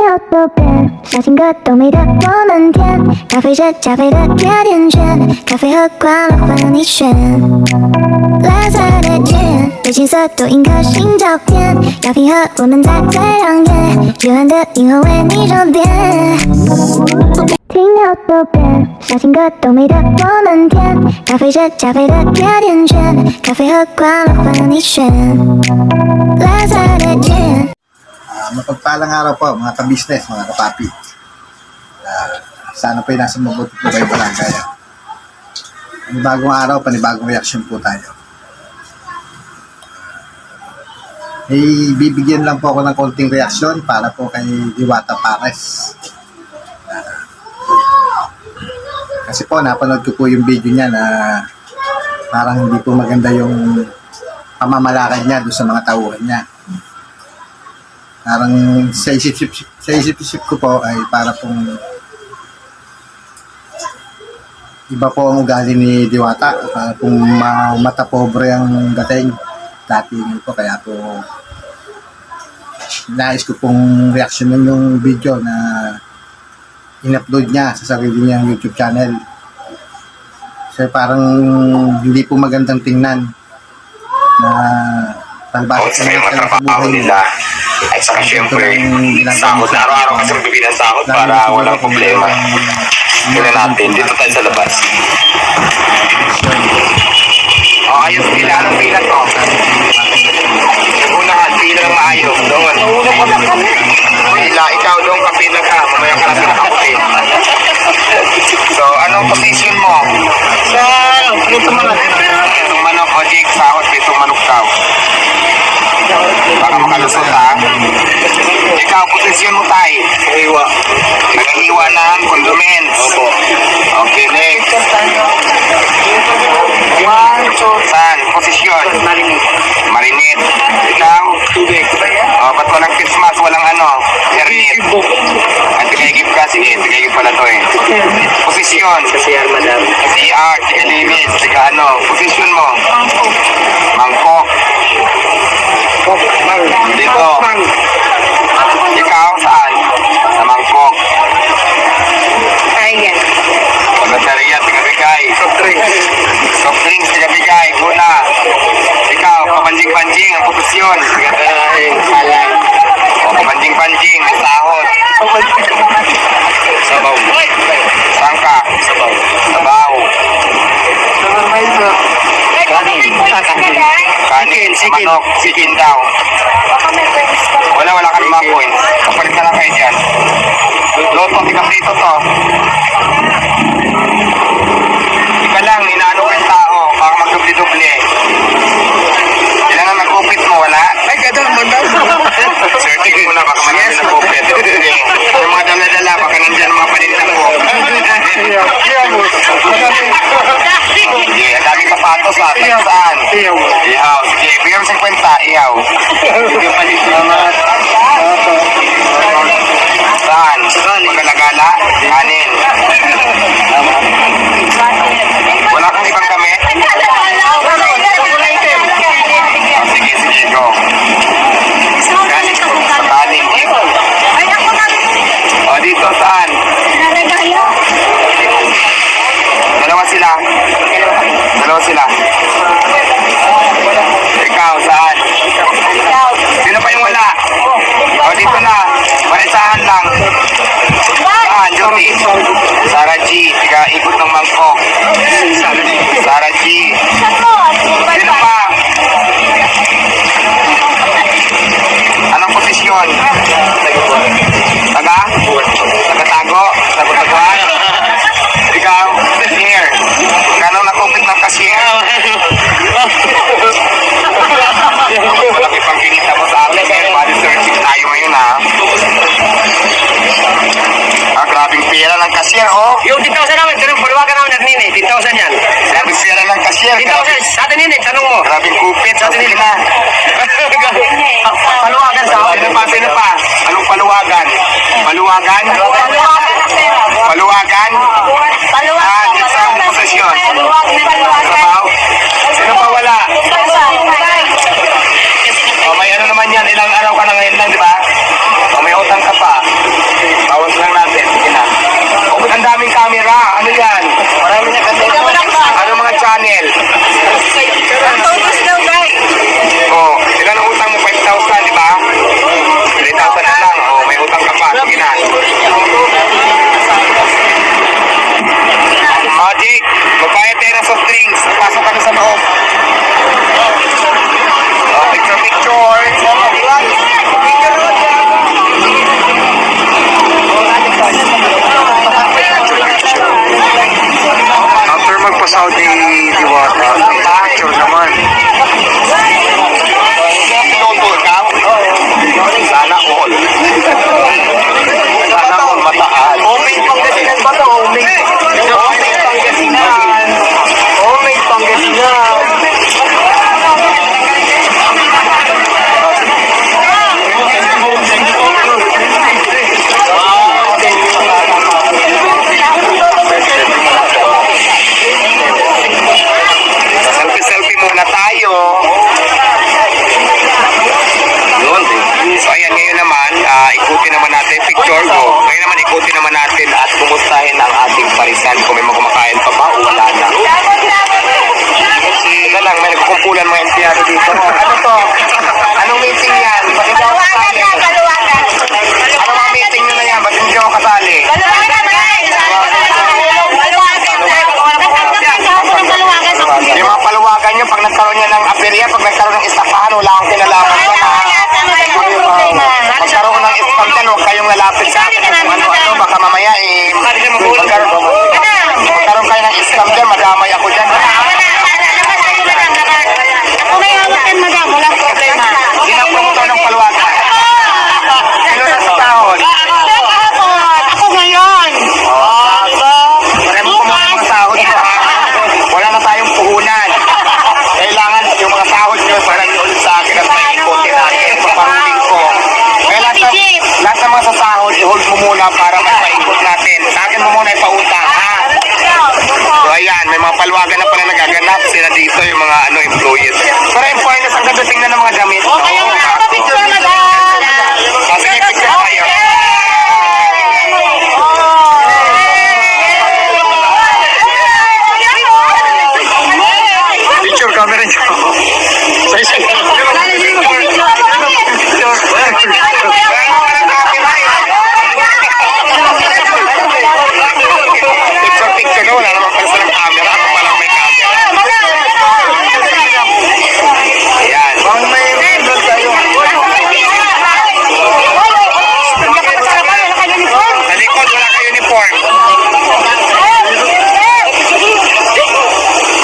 有多变，小情歌都美得我们甜。咖啡是加菲的甜甜圈，咖啡喝惯了换你选。蓝色的天，对青色多印颗心照片，要平和我们在最亮眼，幽暗的银河为你装点。听有多变，小情歌都美得我们甜。咖啡是加菲的甜甜圈，咖啡喝惯了换你选。蓝色的天。Mapagpalang araw po mga ka-business, mga kapapi. Sana po ay nasa mabuti po kayo barangay. Panibagong araw, panibagong reaksyon po tayo. Bibigyan lang po ako ng konting reaksyon para po kay Diwata Pares. Kasi po napanood ko po yung video niya na parang hindi po maganda yung pamamalakad niya doon sa mga tauhan niya. Parang sa isip-isip ko po ay para pong iba po ang ugali ni Diwata. Para pong mata pobre ang dating po. Kaya po nais ko pong reaksyonin yung video na in-upload niya sa sarili niyang YouTube channel. Kasi parang hindi po magandang tingnan na Bakit sa mga trabaho nila ay saka syempre sahod na araw-araw kasi magbibigay ng sahod para walang problema. Tignan natin dito tayo sa labas. Ayos pila. Anong pila to? Nagunahan, pila ng maayos. Doon. Pila, ikaw doon kapila ka. Mamaya ka na pinakaputi. So, anong position mo? Sa litong manok. Litong manok o jig, sahod, litong manok daw. Baka makalusot ha. Ikaw, posisyon mo tayo. Hiwa. Nagahiwa ng condiments. Opo. Okay, next. Saan? Posisyon? Marinate. Ikaw? Tubig. Ba't walang Christmas? Walang ano? Hernit. Tigayigip ka. Sige, tigayigip pala to eh. Posisyon? Sa CR, madam. CR, tigalinis. Tiga ano? Posisyon mo? Mangkok. Dito. Ikaw saan? Sa mangkok. Ayan. Pagkatariya, tigabigay. Soft drinks, tigabigay. Una. Ikaw, kapanjing-panjing ang posisyon. Tigabigay. Halay. O, kapanjing-panjing. May sahod. Sabaw. Sangka. Sabaw. Sabaw. Kanin, manok, sikin daw. Wala kami mga points. Kapalit na lang kayo dyan. Loto, tiga-prito to. Ika lang, inaano ko yung tao. Baka magdubli-dubli. Ilan na nag-upit mo, wala? Ay, gano'n mo daw. Certain mo na, baka marami nag-upit. Yung mga dala-dala, baka nandyan mga panindan mo. Sige, ang daming sapatos ha. Saan? Ihaw. Sige, bigyan mo 50. Ihaw. Saan? Magalagala? Kanin. Wala kang ibang damit? Sige, go. Kanin. Sa kanin. O, dito saan? Dalawa sila. Ikaw, saan? Sino pa yung wala? O, dito na. Marisahan lang. Saan, Jory? Sarah G. Tiga ikot ng mangkok. Sarah G. Sino pa? Anong posisyon? Taga-tago? Tago-taguan? Ikaw, cashier. Gano'ng nakupit ng cashier? Malaki pang kinita mo sa atin. Body searching tayo ngayon ha. Grabing pera ng cashier oh. Yung 10,000 namin, paluwagan namin at nini, 10,000 yan. Grabing pera ng cashier. 10,000, sa atin nini, tanong mo. Grabing kupit sa atin na. Paluwagan sa akin. Sino pa? Anong paluwagan? Paluwagan? Paluwagan? Saan posisyon? Trabaho? Sino pa wala? O may ano naman yan, ilang araw ka na ngayon lang, di ba? O may utang ka pa. dito. Ano to? Anong meeting yan? Ba't hindi ako kasali? Ano mga meeting nyo na yan? Ba't hindi ako kasali? Yung mga paluwagan nyo, pag nagkaroon niya ng aperya, pag nagkaroon ng estafahan, wala akong kinalaman doon ha. Magkaroon ng scam dyan, huwag kayong lalapit sa akin. Ano, baka mamaya magkaroon kayo ng scam dyan, madamay ako dyan. Ginapromotor ng paluwagan. Sino na sa sahod? Marami po mga sahod nyo ha. Wala na tayong puhunan. Kailangan yung mga sahod nyo para ulit sa akin at may ikotin natin. Paparuling ko. Kaya lahat ng mga sasahod, i-hold mo muna para may paikot natin. Sa akin mo muna ipautang ha. So ayan, may mga paluwagan na pala nagaganap sila dito yung mga employees. Pero in fairness, ang ganda tingnan ng mga damit. Sige, picture tayo. Picture camera nyo. Picture na, wala naman pala silang camera. Ako palang may camera. Ayan. Sa likod, wala ka uniform.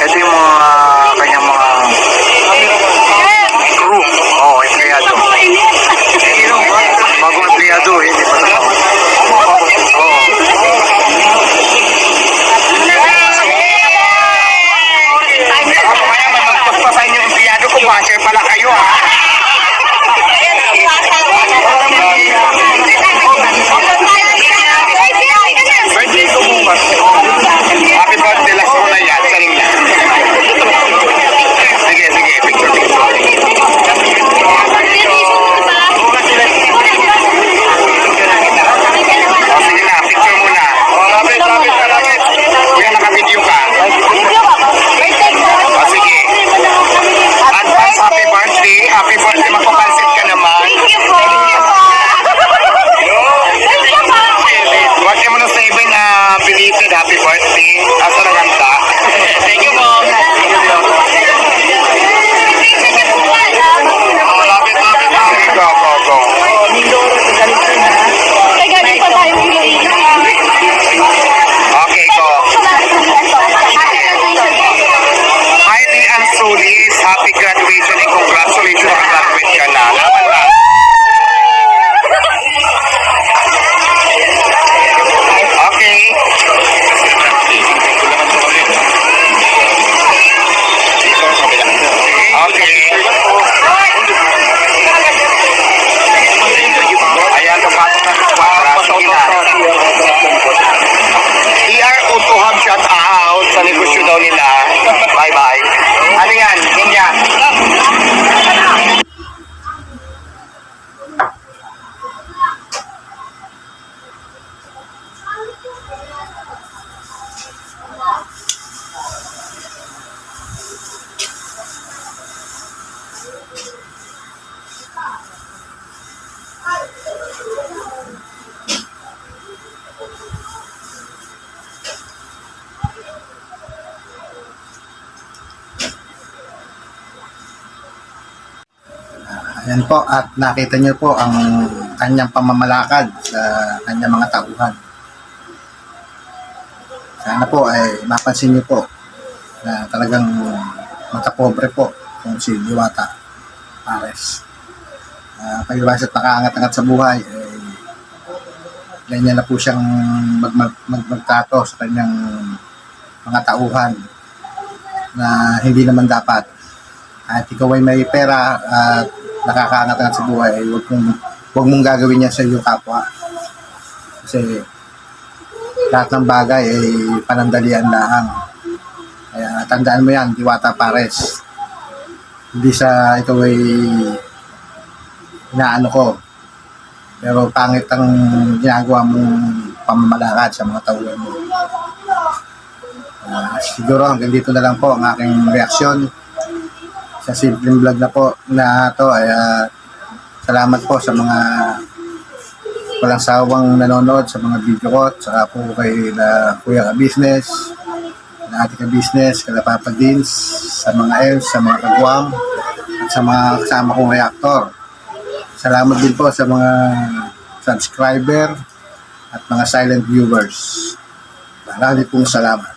Ito yung mga kanyang mga crew. Oo, empleyado. Bagong empleyado, hindi pa na. Mamaya magpagpa sa inyo empleyado kung basher pala kayo ha. Birthday ko bukas. Happy birthday, last mo na yan. Saling lang. Sige, picture. O, sige na, picture muna. Lapit. Kuya, naka-video ka. O, sige. Advance happy birthday. Happy birthday, magpapansit ka naman. Huwag mo na sa iba na belated happy birthday. Asa na ganda. Thank you, Mom. Lapit. Go. Okay, go. Hi, Lian Solis. Happy graduation and congratulations. Nakagraduate ka na. Laban lang. Okay. Okay. Ayan, kapatid na para. Sige na. ER Auto Hub shout out sa negosyo daw nila. Bye-bye. Ano yan? Ninja. Ayan po, at nakita niyo po ang kanyang pamamalakad sa kanyang mga tauhan. Sana po ay mapansin niyo po na talagang matapobre po kung si Diwata Pares. Pag-iwasa't nakaangat-angat sa buhay, ganyan na po siyang magtato sa kanyang mga tauhan na hindi naman dapat. At ikaw ay may pera at nakakaangat-angat sa buhay, huwag mong gagawin yan sa iyong kapwa. Kasi lahat ng bagay ay panandalian lang. Kaya tandaan mo yan, Diwata Pares. Hindi sa ikaw ay inaano ko. Pero pangit ang ginagawa mong pamamalakad sa mga tauhan mo. Siguro hanggang dito na lang po ang aking reaksyon sa simpleng vlog na po na to ay salamat po sa mga walang sawang nanonood sa mga video ko, saka po kay na Kuya Ka Business, na Ate Ka Business, kala Papa Dins, sa mga elves, sa mga kagwang, at sa mga kasama kong reactor. Salamat din po sa mga subscriber at mga silent viewers. Marami pong salamat.